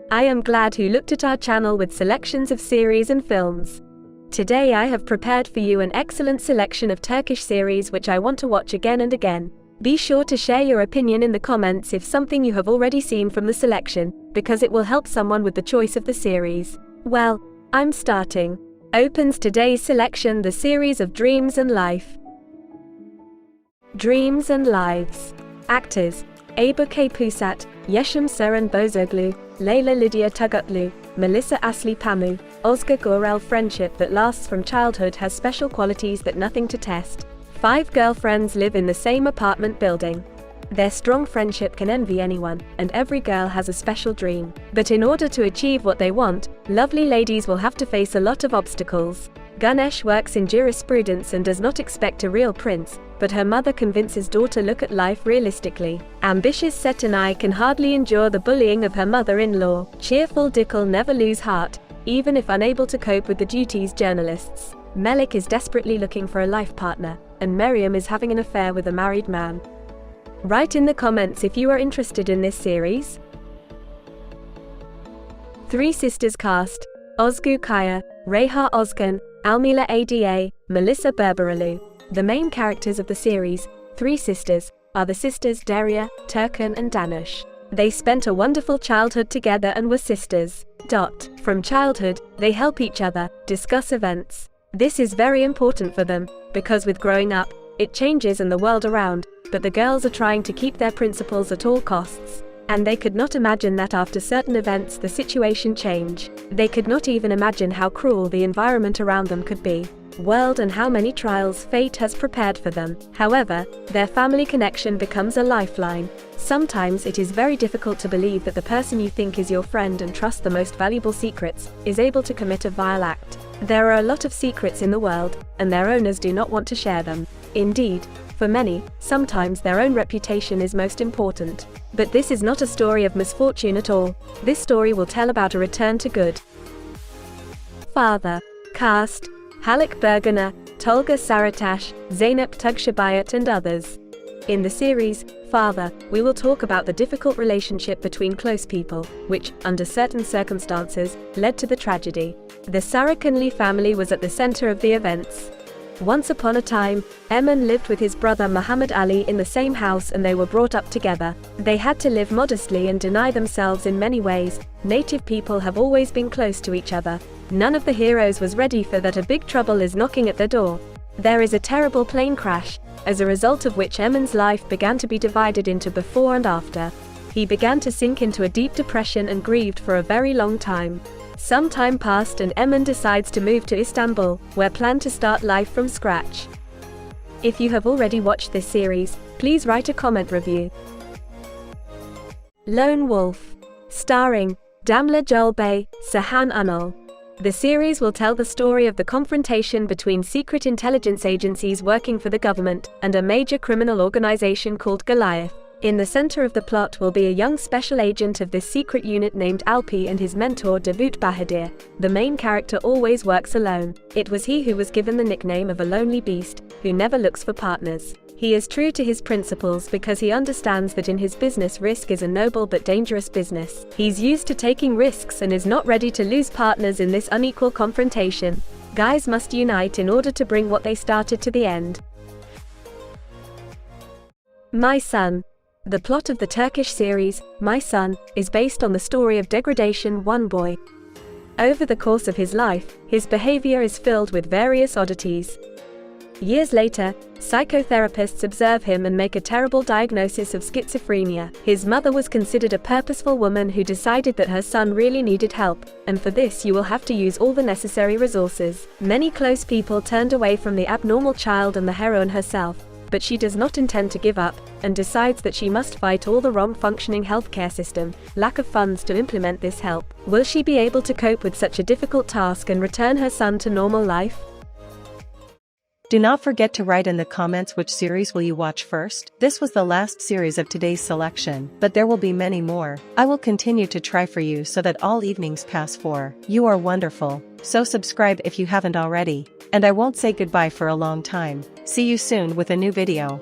I am glad who looked at our channel with selections of series and films. Today I have prepared for you an excellent selection of Turkish series which I want to watch again and again. Be sure to share your opinion in the comments if something you have already seen from the selection, because it will help someone with the choice of the series. Well, I'm starting. Opens today's selection the series of Dreams and Life. Dreams and Lives. Actors: Aybüke Pusat, Yeşim Seren Bozoglu, Leyla Lydia Tugutlu, Melissa Asli Pamu, Özge Gorel. Friendship that lasts from childhood has special qualities that nothing to test. 5 girlfriends live in the same apartment building. Their strong friendship can envy anyone, and every girl has a special dream. But in order to achieve what they want, lovely ladies will have to face a lot of obstacles. Ganesh works in jurisprudence and does not expect a real prince, but her mother convinces daughter look at life realistically. Ambitious Setenay can hardly endure the bullying of her mother-in-law. Cheerful Dikil never lose heart, even if unable to cope with the duties journalists. Melik is desperately looking for a life partner, and Miriam is having an affair with a married man. Write in the comments if you are interested in this series. Three Sisters cast: Özgü Kaya, Reha Özkan, Almila Ada, Melissa Berberalu. The main characters of the series, Three Sisters, are the sisters Derya, Turkan and Danush. They spent a wonderful childhood together and were sisters. From childhood, they help each other, discuss events. This is very important for them, because with growing up, it changes in the world around, but the girls are trying to keep their principles at all costs. And they could not imagine that after certain events the situation change. They could not even imagine how cruel the environment around them could be. World and how many trials fate has prepared for them. However, their family connection becomes a lifeline. Sometimes it is very difficult to believe that the person you think is your friend and trust the most valuable secrets, is able to commit a vile act. There are a lot of secrets in the world, and their owners do not want to share them. Indeed, for many, sometimes their own reputation is most important. But this is not a story of misfortune at all. This story will tell about a return to good. Father. Cast: Haluk Berginer, Tolga Saratash, Zeynep Tugshabayat and others. In the series, Father, we will talk about the difficult relationship between close people, which, under certain circumstances, led to the tragedy. The Sarakanli family was at the center of the events. Once upon a time, Emin lived with his brother Muhammad Ali in the same house and they were brought up together. They had to live modestly and deny themselves in many ways. Native people have always been close to each other. None of the heroes was ready for that. A big trouble is knocking at their door. There is a terrible plane crash, as a result of which Emin's life began to be divided into before and after. He began to sink into a deep depression and grieved for a very long time. Some time passed and Emin decides to move to Istanbul, where plan to start life from scratch. If you have already watched this series, please write a comment review. Lone Wolf. Starring Damla Jolbey, Sahan Unal. The series will tell the story of the confrontation between secret intelligence agencies working for the government and a major criminal organization called Goliath. In the center of the plot will be a young special agent of this secret unit named Alpi and his mentor Davut Bahadir. The main character always works alone. It was he who was given the nickname of a lonely beast, who never looks for partners. He is true to his principles because he understands that in his business risk is a noble but dangerous business. He's used to taking risks and is not ready to lose partners in this unequal confrontation. Guys must unite in order to bring what they started to the end. My Son. The plot of the Turkish series, My Son, is based on the story of degradation one boy. Over the course of his life, his behavior is filled with various oddities. Years later, psychotherapists observe him and make a terrible diagnosis of schizophrenia. His mother was considered a purposeful woman who decided that her son really needed help, and for this you will have to use all the necessary resources. Many close people turned away from the abnormal child and the heroine herself, but she does not intend to give up, and decides that she must fight all the wrong-functioning healthcare system, lack of funds to implement this help. Will she be able to cope with such a difficult task and return her son to normal life? Do not forget to write in the comments which series will you watch first. This was the last series of today's selection, but there will be many more. I will continue to try for you so that all evenings pass for. You are wonderful, so subscribe if you haven't already. And I won't say goodbye for a long time. See you soon with a new video.